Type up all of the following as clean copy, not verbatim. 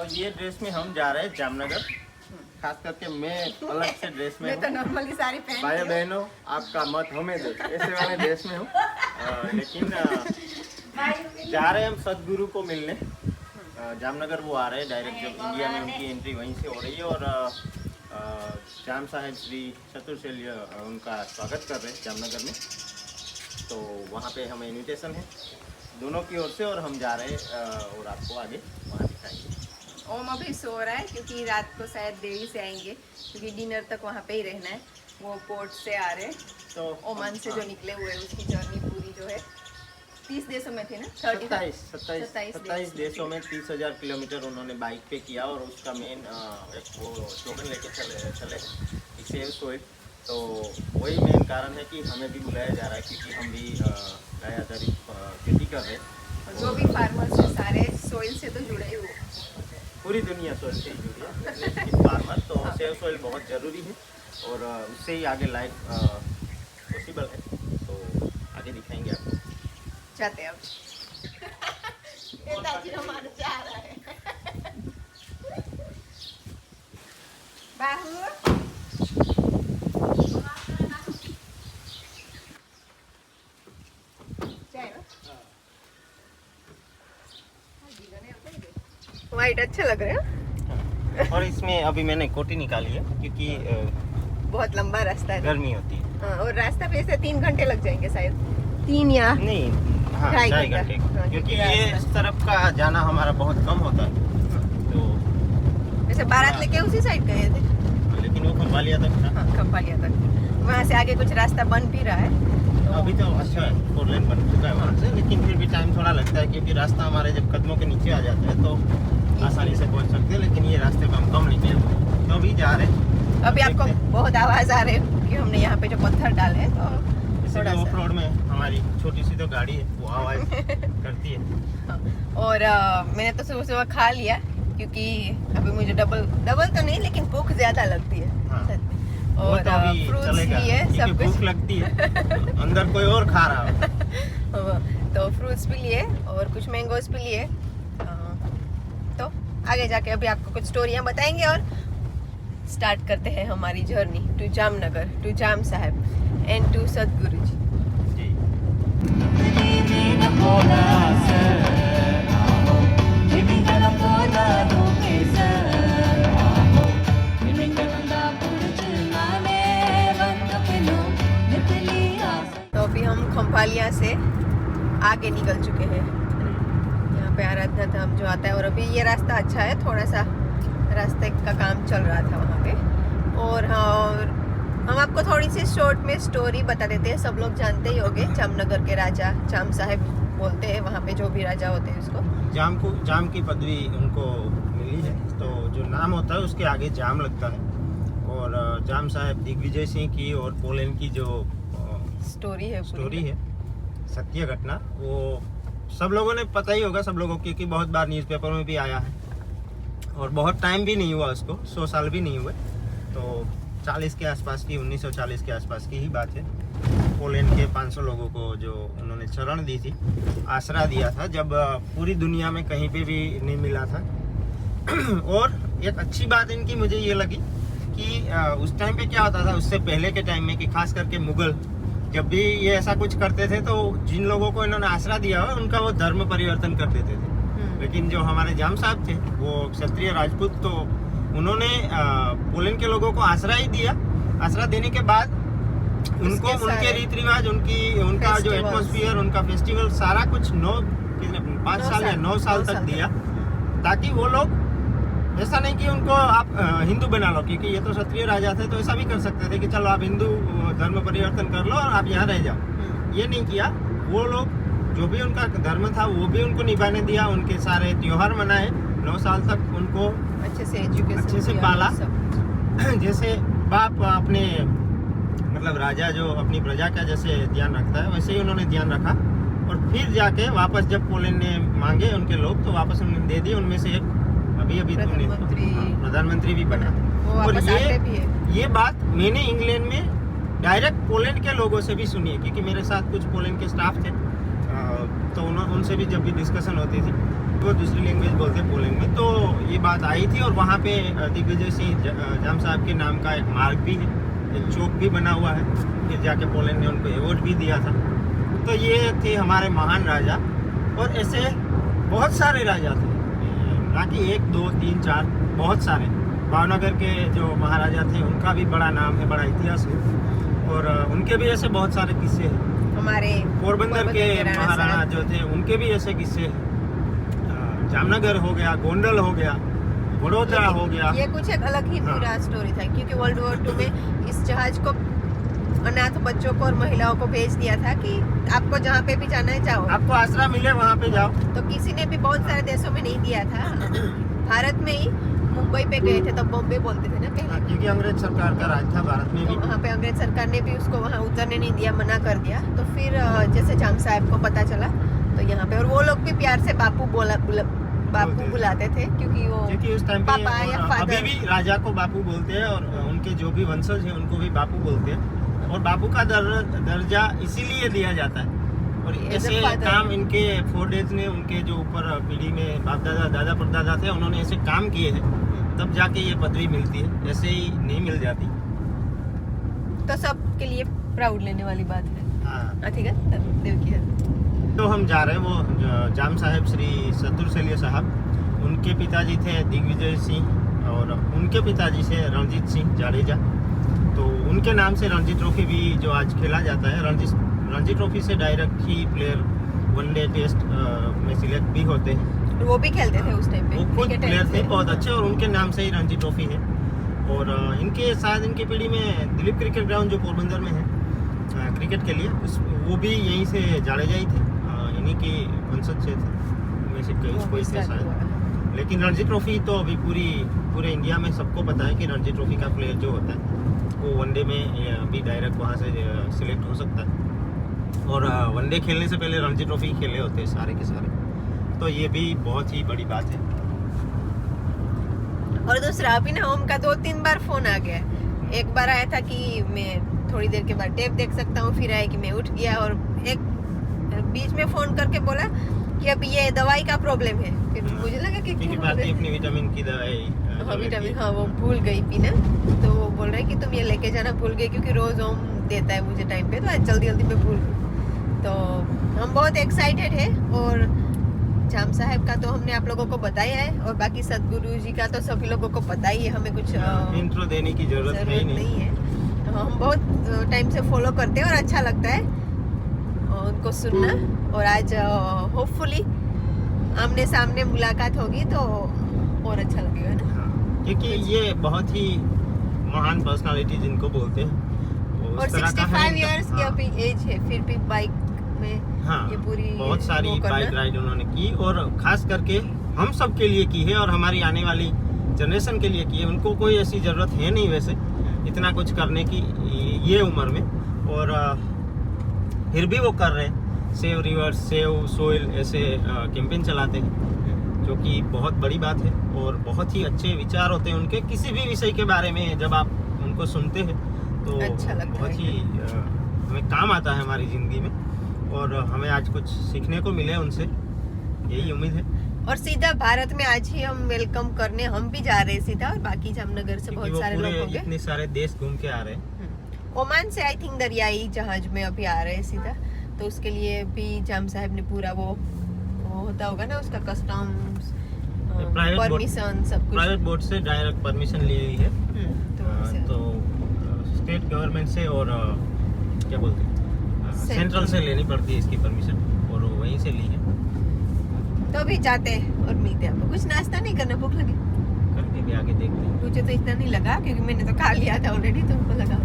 और ये ड्रेस में हम जा रहे हैं जामनगर। खास करके मैं अलग से ड्रेस में मैं तो नॉर्मली साड़ी पहन भाई बहनों आपका मत हमें दो, ऐसे वाले ड्रेस में हूँ। लेकिन जा रहे हैं हम सदगुरु को मिलने। जामनगर वो आ रहे हैं डायरेक्ट, जब इंडिया में उनकी एंट्री वहीं से हो रही है। और जाम साहेब श्री चतुर्शैल्य उनका स्वागत कर रहे हैं जामनगर में। तो वहाँ पे हमें इनविटेशन है दोनों की ओर से, और हम जा रहे हैं और आपको आगे वहाँ दिखाएंगे। ओम अभी सो रहा है क्योंकि रात को शायद देरी से आएंगे, क्योंकि डिनर तक वहाँ पे ही रहना है। वो पोर्ट से आ रहे हैं, तो ओमान से जो निकले हुए हैं उसकी जर्नी पूरी जो है 30 देशों में थी ना, 27 देशों में 30,000 किलोमीटर उन्होंने बाइक पे किया। और उसका मेन वो स्लोगन लेके चले सेव सोइल। तो वही मेन कारण है कि हमें भी बुलाया जा रहा है, क्योंकि हम भी गाय आधारित खेती कर रहे हैं। और जो भी फार्मर्स है सारे सोइल से तो जुड़े ही हुए, पूरी दुनिया सोइल से ही जुड़ी है, लेकिन फार्मर तो सेव सोइल बहुत ज़रूरी है और उससे ही आगे लाइफ पॉसिबल है। तो आगे दिखाएंगे आपको। जाते हैं अब। नेताजी हमारे जा रहा है। बाहु वाइट अच्छे लग रहे हैं। और इसमें अभी मैंने कोटी निकाली है क्योंकि बहुत लंबा रास्ता है, गर्मी होती है। हाँ, और रास्ता पे से 3 घंटे लग जाएंगे शायद, 3 या नहीं, हाँ 2.5 2.5 घंटे, क्योंकि ये इस तरफ का जाना हमारा बहुत कम होता है। तो वैसे बारात लेके उसी साइड गए थे, लेकिन वो खंभालिया तक था। हाँ खंभालिया तक। वहाँ से आगे कुछ रास्ता बन भी रहा है। अभी तो अच्छा है, 4 लेन बन चुका है वहाँ से, लेकिन फिर भी टाइम थोड़ा लगता है क्योंकि रास्ता हमारे जब कदमों के नीचे आ जाता है तो आसानी से पहुँच सकते हैं। लेकिन ये रास्ते पर हम कम निकले तो अभी जा रहे हैं। अभी आपको बहुत आवाज आ रही है कि हमने यहाँ पे जो पत्थर डाले हैं, तो थोड़ा ऑफ रोड में हमारी छोटी सी तो गाड़ी है, वो आवाज करती है। और मैंने तो सुबह सुबह खा लिया क्योंकि अभी मुझे डबल तो नहीं लेकिन भूख ज्यादा लगती है। हाँ। और तो फ्रूट्स लिए सब कुछ, भूख लगती है अंदर कोई और खा रहा है। तो फ्रूट्स भी लिए और कुछ मैंगोज भी लिए। तो आगे जाके अभी आपको कुछ स्टोरियां बताएंगे और स्टार्ट करते हैं हमारी जर्नी टू जामनगर, टू जाम साहब एंड टू सदगुरु जी। तो अभी हम खंभालिया से आगे निकल चुके हैं। यहाँ पे आराधना धाम जो आता है, और अभी ये रास्ता अच्छा है, थोड़ा सा रास्ते का काम चल रहा था वहाँ पे। और हम आपको थोड़ी सी शॉर्ट में स्टोरी बता देते हैं। सब लोग जानते ही होंगे, जामनगर के राजा जाम साहब बोलते हैं वहाँ पे जो भी राजा होते हैं उसको। जाम की पदवी उनको मिली है, तो जो नाम होता है उसके आगे जाम लगता है। और जाम साहब दिग्विजय सिंह की और पोलैंड की जो स्टोरी है सत्य घटना, वो सब लोगों ने पता ही होगा, सब लोगों क्योंकि बहुत बार न्यूज़पेपर में भी आया है। और बहुत टाइम भी नहीं हुआ उसको, 100 साल भी नहीं हुए। तो 40 के आसपास की, 1940 के आसपास की ही बात है। पोलैंड के 500 लोगों को जो उन्होंने शरण दी थी, आसरा दिया था, जब पूरी दुनिया में कहीं पे भी नहीं मिला था। और एक अच्छी बात इनकी मुझे ये लगी कि उस टाइम पे क्या होता था, उससे पहले के टाइम में, कि खास करके मुगल जब भी ये ऐसा कुछ करते थे तो जिन लोगों को इन्होंने आसरा दिया हो उनका वो धर्म परिवर्तन कर देते थे। लेकिन जो हमारे जाम साहब थे वो क्षत्रिय राजपूत, तो उन्होंने पोलैंड के लोगों को आसरा ही दिया। आसरा देने के बाद उनको उनके रीति रिवाज, उनका जो एटमॉस्फेयर, उनका फेस्टिवल, सारा कुछ 5 साल या 9 साल तक दिया, ताकि वो लोग ऐसा नहीं कि उनको आप हिंदू बना लो, क्योंकि ये तो क्षत्रिय राजा थे तो ऐसा भी कर सकते थे कि चलो आप हिंदू धर्म परिवर्तन कर लो और आप यहाँ रह जाओ। ये नहीं किया। वो लोग जो भी उनका धर्म था वो भी उनको निभाने दिया, उनके सारे त्योहार मनाए, 9 साल तक उनको अच्छे से पाला। जैसे बाप अपने मतलब राजा जो अपनी प्रजा का जैसे ध्यान रखता है, वैसे ही उन्होंने ध्यान रखा। और फिर जाके वापस जब पोलैंड ने मांगे उनके लोग, तो वापस उन्होंने दे दिए। उनमें से एक अभी प्रधानमंत्री भी बना। और ये बात मैंने इंग्लैंड में डायरेक्ट पोलैंड के लोगों से भी सुनी है, क्योंकि मेरे साथ कुछ पोलैंड के स्टाफ थे, तो उनसे भी जब भी डिस्कशन होती थी वो दूसरी लैंग्वेज बोलते पोलैंड में, तो ये बात आई थी। और वहाँ पे दिग्विजय सिंह जाम साहब के नाम का एक मार्ग भी है, एक चौक भी बना हुआ है। फिर जाके पोलैंड ने उनको अवार्ड भी दिया था। तो ये थे हमारे महान राजा। और ऐसे बहुत सारे राजा थे, ना कि 1 2 3 4, बहुत सारे। भावनगर के जो महाराजा थे उनका भी बड़ा नाम है, बड़ा इतिहास है। और उनके भी ऐसे बहुत सारे किस्से हैं। हमारे पोरबंदर के महाराणा जो थे उनके भी ऐसे किस्से हैं। जामनगर हो गया, गोंडल हो गया, वडोदरा हो गया। ये कुछ एक अलग ही पूरा स्टोरी था, क्योंकि वर्ल्ड वॉर 2 में इस जहाज को अनाथ बच्चों को और महिलाओं को भेज दिया था कि आपको जहाँ पे भी जाना है जाओ, आपको आसरा मिले वहाँ पे जाओ। तो किसी ने भी बहुत सारे देशों में नहीं दिया था। भारत में ही मुंबई पे गए थे, तब बॉम्बे बोलते थे ना पहले, क्योंकि अंग्रेज सरकार का राज था भारत में भी। तो वहाँ पे अंग्रेज सरकार ने भी उसको वहाँ उतरने नहीं दिया, मना कर दिया। तो फिर जैसे जाम साहब को पता चला तो यहाँ पे, और वो लोग भी प्यार से बापू बुलाते थे, क्योंकि उस टाइम पे पापा या अभी फादर भी राजा को बापू बोलते हैं। और उनके जो भी वंशज हैं उनको भी बापू बोलते हैं। और बापू का दर्जा इसीलिए दिया जाता है। और ऐसे काम इनके फोरडेज ने, उनके जो ऊपर पीढ़ी में बाप दादा दादा परदादा थे, उन्होंने ऐसे काम किए हैं, तब जाके ये पदवी मिलती है, ऐसे ही नहीं मिल जाती। तो सबके लिए प्राउड लेने वाली बात है। हाँ, ठीक है, देखिए। तो हम जा रहे हैं वो जाम साहब श्री सतुरशैली साहब, उनके पिताजी थे दिग्विजय सिंह और उनके पिताजी से रणजीत सिंह जाडेजा। तो उनके नाम से रणजी ट्रॉफी भी जो आज खेला जाता है, रणजी ट्रॉफी से डायरेक्ट ही प्लेयर वनडे टेस्ट में सिलेक्ट भी होते हैं। वो भी खेलते थे उस टाइम पे, वो खुद प्लेयर थे बहुत अच्छे, और उनके नाम से ही रणजी ट्रॉफी है। और इनके शायद इनकी पीढ़ी में दिलीप क्रिकेट ग्राउंड जो पोरबंदर में है क्रिकेट के लिए, वो भी यहीं से जाडेजा ही थे, इन्हीं की वंशज से थे में से कोई थे शायद। लेकिन रणजी ट्रॉफी तो अभी पूरे इंडिया में सबको पता है कि रणजी ट्रॉफी का प्लेयर जो होता है वो वनडे में भी डायरेक्ट वहाँ से सिलेक्ट हो सकता है। और वनडे खेलने से पहले रणजी ट्रॉफी खेले होते हैं सारे के सारे। तो ये भी बहुत ही बड़ी बात है। और दूसरा अभी ना ओम का 2-3 बार फोन आ गया। एक बार आया था कि मैं थोड़ी देर के बाद टेप देख सकता हूँ, फिर आया कि मैं उठ गया, और एक बीच में फोन करके बोला कि अब ये दवाई का प्रॉब्लम है। फिर मुझे लगा कि अपनी विटामिन की दवाई, विटामिन वो भूल गई पीना। तो वो बोल रहे कि तुम ये लेके जाना भूल गए, क्योंकि रोज ओम देता है मुझे टाइम पे, तो आज जल्दी में भूल गई। तो हम बहुत एक्साइटेड है। और जाम साहब का तो हमने आप लोगों को बताया है, और बाकी सदगुरु जी का तो सभी लोगों को पता ही है, हमें कुछ इंट्रो देने की जरूरत नहीं है। हम बहुत टाइम से फॉलो करते हैं और अच्छा लगता है उनको सुनना। और आज होपफुली आमने सामने मुलाकात होगी तो और अच्छा लगेगा ना, क्योंकि ये बहुत ही महान पर्सनालिटी जिनको बोलते हैं। और 65 इयर्स की अभी एज है, फिर भी बाइक में ये पूरी बहुत सारी बाइक राइड उन्होंने की, और खास करके हम सब के लिए की है, और हमारी आने वाली जनरेशन के लिए की है। उनको कोई ऐसी जरूरत है नहीं वैसे इतना कुछ करने की ये उम्र में, और फिर भी वो कर रहे हैं। सेव रिवर्स, सेव सोइल ऐसे कैंपेन चलाते हैं, जो कि बहुत बड़ी बात है। और बहुत ही अच्छे विचार होते हैं उनके, किसी भी विषय के बारे में जब आप उनको सुनते हैं तो अच्छा लगता बहुत है। ही हमें काम आता है हमारी ज़िंदगी में, और हमें आज कुछ सीखने को मिले उनसे, यही उम्मीद है। और सीधा भारत में आज ही हम वेलकम करने हम भी जा रहे हैं सीधा, और बाकी जामनगर से बहुत सारे लोग होंगे, इतने सारे देश घूम के आ रहे हैं। ओमान से आई थिंक दरियाई जहाज में अभी आ रहे हैं सीधा, तो उसके लिए भी जाम साहब ने पूरा वो होता होगा ना उसका कस्टम्स परमिशन सब कुछ, प्राइवेट बोट से डायरेक्ट परमिशन ली हुई है। तो स्टेट गवर्नमेंट से और क्या बोलते हैं सेंट्रल से लेनी पड़ती है इसकी परमिशन, और वहीं से ली है। तो अभी जाते हैं और मिलते हैं आपको। कुछ नाश्ता नहीं करना, भूख लगी करके भी आगे देखते हैं। मुझे तो इतना नहीं लगा क्योंकि मैंने तो खा लिया था ऑलरेडी, तुमको लगा।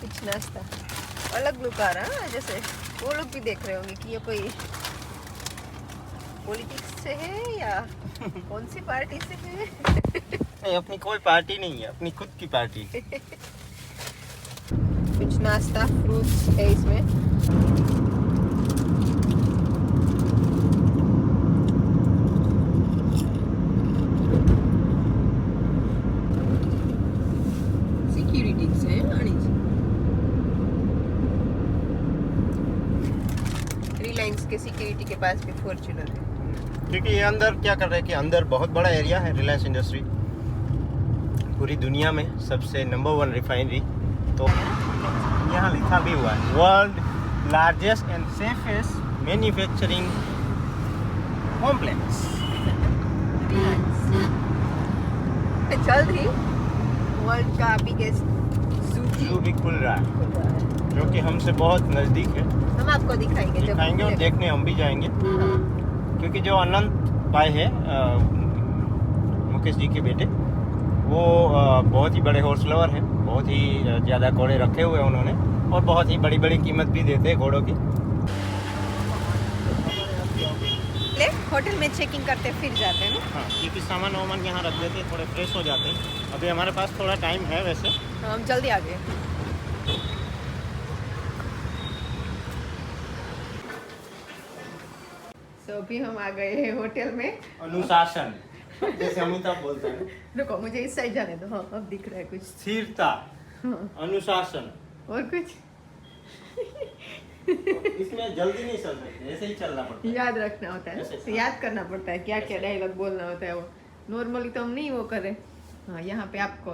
कुछ नाश्ता अलग लुक आ रहा है, जैसे वो लोग भी देख रहे होंगे कि ये कोई पॉलिटिक्स से है या कौन सी पार्टी से है। नहीं, अपनी कोई पार्टी नहीं है, अपनी खुद की पार्टी। कुछ नाश्ता फ्रूट्स है इसमें। सिक्योरिटीज है रिलायंस के सिक्योरिटी के पास भी फॉर्च्यूनर है। क्योंकि ये अंदर क्या कर रहे हैं कि अंदर बहुत बड़ा एरिया है रिलायंस इंडस्ट्री, पूरी दुनिया में सबसे नंबर 1 रिफाइनरी। तो यहाँ लिखा भी हुआ है world largest and safest manufacturing complex. जल्द ही वर्ल्ड का बिगेस्ट जू भी खुल रहा है जो कि हमसे बहुत नज़दीक है। हम आपको दिखाएंगे दिखाएंगे और देखने हम भी जाएंगे, क्योंकि जो अनंत भाई है मुकेश जी के बेटे, वो बहुत ही बड़े हॉर्स लवर हैं, बहुत ही ज़्यादा घोड़े रखे हुए हैं उन्होंने, और बहुत ही बड़ी बड़ी कीमत भी देते हैं घोड़ों की। होटल में चेकिंग करते फिर जाते हैं ना। हाँ, क्योंकि सामान वामान यहाँ रख देते हैं, थोड़े फ्रेश हो जाते हैं। अभी हमारे पास थोड़ा टाइम है वैसे, हम जल्दी आ गए। तो अभी हम आ गए हैं होटल में। अनुशासन जैसे अमिताभ बोलते हैं। रुको मुझे इस साइड जाने दो। हाँ अब दिख रहा है कुछ। स्थिरता, अनुशासन, और कुछ इसमें जल्दी नहीं चल सकते, ऐसे ही चलना पड़ता है। याद रखना होता है ना, याद करना पड़ता है क्या क्या डायलॉग बोलना होता है। वो नॉर्मली तो हम नहीं वो करें। हाँ यहाँ पे आपको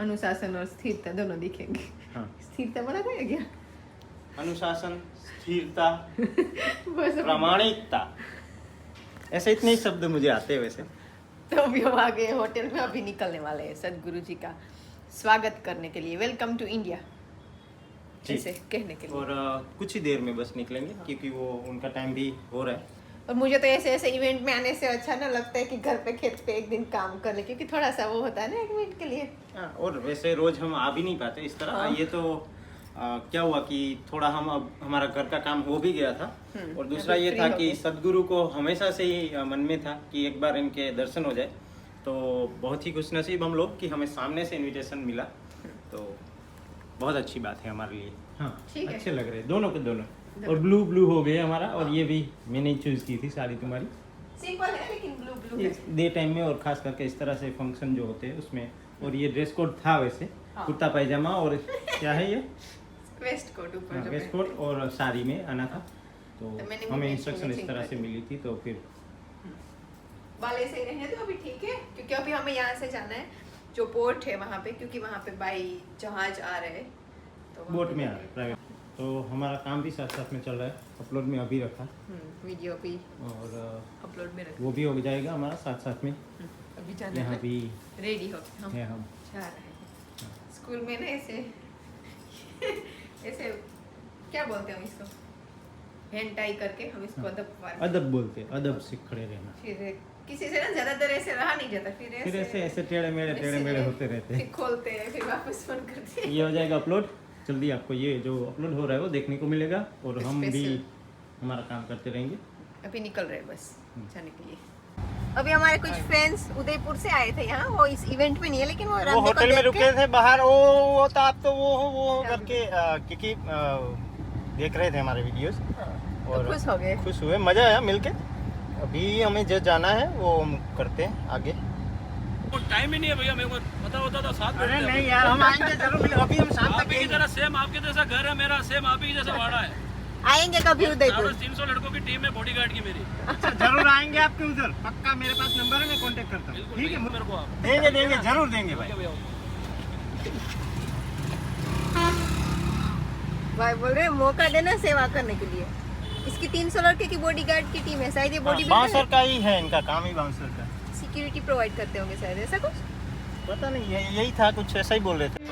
अनुशासन और स्थिरता दोनों दिखेंगे। हाँ। स्थिरता बना था क्या? अनुशासन, स्थिरता, बस अब- प्रामाणिकता, ऐसे इतने ही शब्द मुझे आते हैं वैसे। तो अभी हम आ गए होटल में, अभी निकलने वाले हैं सदगुरु जी का स्वागत करने के लिए। वेलकम टू इंडिया ऐसे कहने के लिए। और कुछ ही देर में बस निकलेंगे, क्योंकि वो उनका टाइम भी हो रहा है। और मुझे तो ऐसे ऐसे इवेंट में आने से अच्छा ना लगता है कि घर पे खेत पे एक दिन काम कर ले, क्योंकि थोड़ा सा वो होता है ना एक मिनट के लिए। हाँ, और वैसे रोज हम आ भी नहीं पाते इस तरह। हाँ। ये तो क्या हुआ कि थोड़ा हम अब हमारा घर का काम हो भी गया था, और दूसरा अभी ये free था हो कि गए। सदगुरु को हमेशा से ही मन में था कि एक बार इनके दर्शन हो जाए। तो बहुत ही खुशनसीब हम लोग कि हमें सामने से इनविटेशन मिला, तो बहुत अच्छी बात है हमारे लिए। हाँ, ठीक है। अच्छे लग रहे हैं दोनों के दोनों। और ब्लू ब्लू हो गए हमारा, और ये भी मैंने चूज की थी साड़ी तुम्हारी। सिंपल है लेकिन ब्लू ब्लू है। डे टाइम में, और खास करके इस तरह से फंक्शन जो होते हैं उसमें। और ये ड्रेस कोड था वैसे, हाँ। कुर्ता पैजामा और क्या है ये, वेस्ट कोट ऊपर जो वेस्ट कोट और साड़ी में आना था। तो तो मैंने हमें भी इंस्ट्रक्शन इस matching तरह से कर दी। मिली थी, तो फिर बाल ऐसे ही रहने दो अभी, ठीक है? क्योंकि अभी हमें यहाँ से जाना है जो पोर्ट है वहाँ पे, क्योंकि वहाँ पे बाई जहाज आ रहे हैं, तो वहाँ बोट पे में आ जाके- रहे प्राइवेट। तो हमारा काम भी साथ साथ में चल रहा है, अपलोड में अभी रखा, वीडियो भी और अपलोड में रख। वो भी हो जाएगा हमारा साथ साथ में। अभी जाना यहाँ है, भी रेडी हो हम है हम। जा रहे हैं। स्कूल में ना ऐसे ऐसे क्या बोलते हैं हम इसको, हैंड टाई करके हम इसको अदब अदब बोलते हैं, अदब से खड़े रहना। फिर किसी से ना ज्यादातर ऐसे रहा नहीं जाता, फिर ऐसे ऐसे टेढ़े मेढ़े होते रहते हैं। फिर खोलते हैं, फिर वापस फोन करते हैं। ये हो जाएगा अपलोड जल्दी, आपको ये जो अपलोड हो रहा है वो देखने को मिलेगा, और हम भी Special। हमारा काम करते रहेंगे। अभी निकल रहे हैं बस जाने के लिए। अभी हमारे कुछ फ्रेंड्स उदयपुर से आए थे यहाँ, वो इस इवेंट में नहीं है लेकिन वो वो रास्ते को होटल में देख रुके के थे बाहर, वो तो आप तो वो करके क्योंकि देख रहे थे हमारे वीडियोस, तो और खुश हो गए। खुश हुए, मजा आया मिलके। अभी हमें जो जाना है वो हम करते हैं आगे। टाइम ही नहीं है भैया, मेरे को पता होता था साथ अरे नहीं यार, हम आएंगे जरूर, अभी हम शाम तक आप ही की तरह सेम आपके जैसा घर है मेरा, सेम आप ही जैसा वाड़ा है। आएंगे कभी उदयपुर। 300 लड़कों की टीम है बॉडीगार्ड की मेरी। जरूर आएंगे आपके उधर, पक्का। मेरे पास नंबर है, मैं कांटेक्ट करता हूँ। बिल्कुल ठीक है, मेरे को आप देंगे जरूर देंगे भाई। भैया भाई बोल रहे हैं, मौका देना सेवा करने के लिए। इसकी 300 लड़के की बॉडीगार्ड की टीम है, शायद ये बॉडी बाउंसर का ही है, इनका काम ही बाउंसर का। सिक्योरिटी प्रोवाइड करते होंगे शायद, ऐसा कुछ। पता नहीं, यही था, कुछ ऐसा ही बोल रहे थे।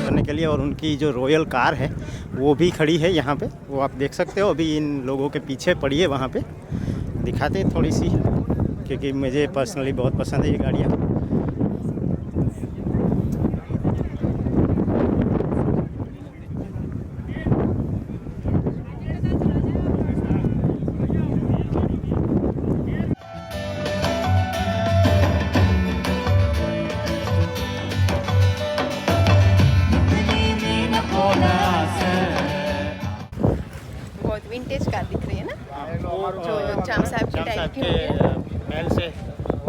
करने के लिए, और उनकी जो रॉयल कार है वो भी खड़ी है यहाँ पे, वो आप देख सकते हो। अभी इन लोगों के पीछे पड़ी है वहाँ पे, दिखाते हैं थोड़ी सी, क्योंकि मुझे पर्सनली बहुत पसंद है ये गाड़ियाँ। बहुत विंटेज कार दिख रही है ना, जो चाम साहब की टाइप की होगी ना। महल से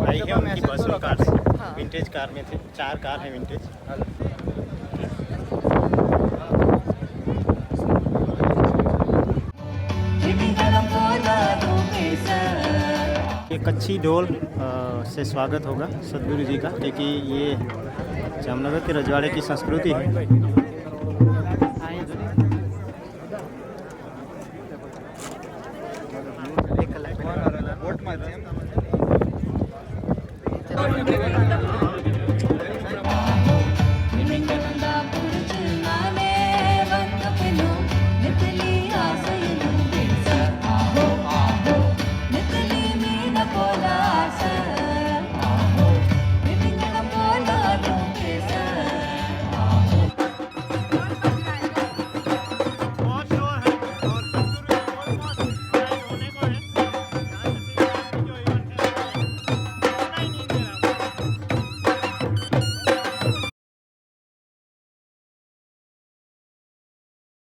आई है उनकी बसों कार से। हाँ। विंटेज कार में थे, 4 कार है विंटेज। ये कच्ची ढोल से स्वागत होगा सदगुरु जी का, क्योंकि ये जामनगर के रजवाड़े की संस्कृति है।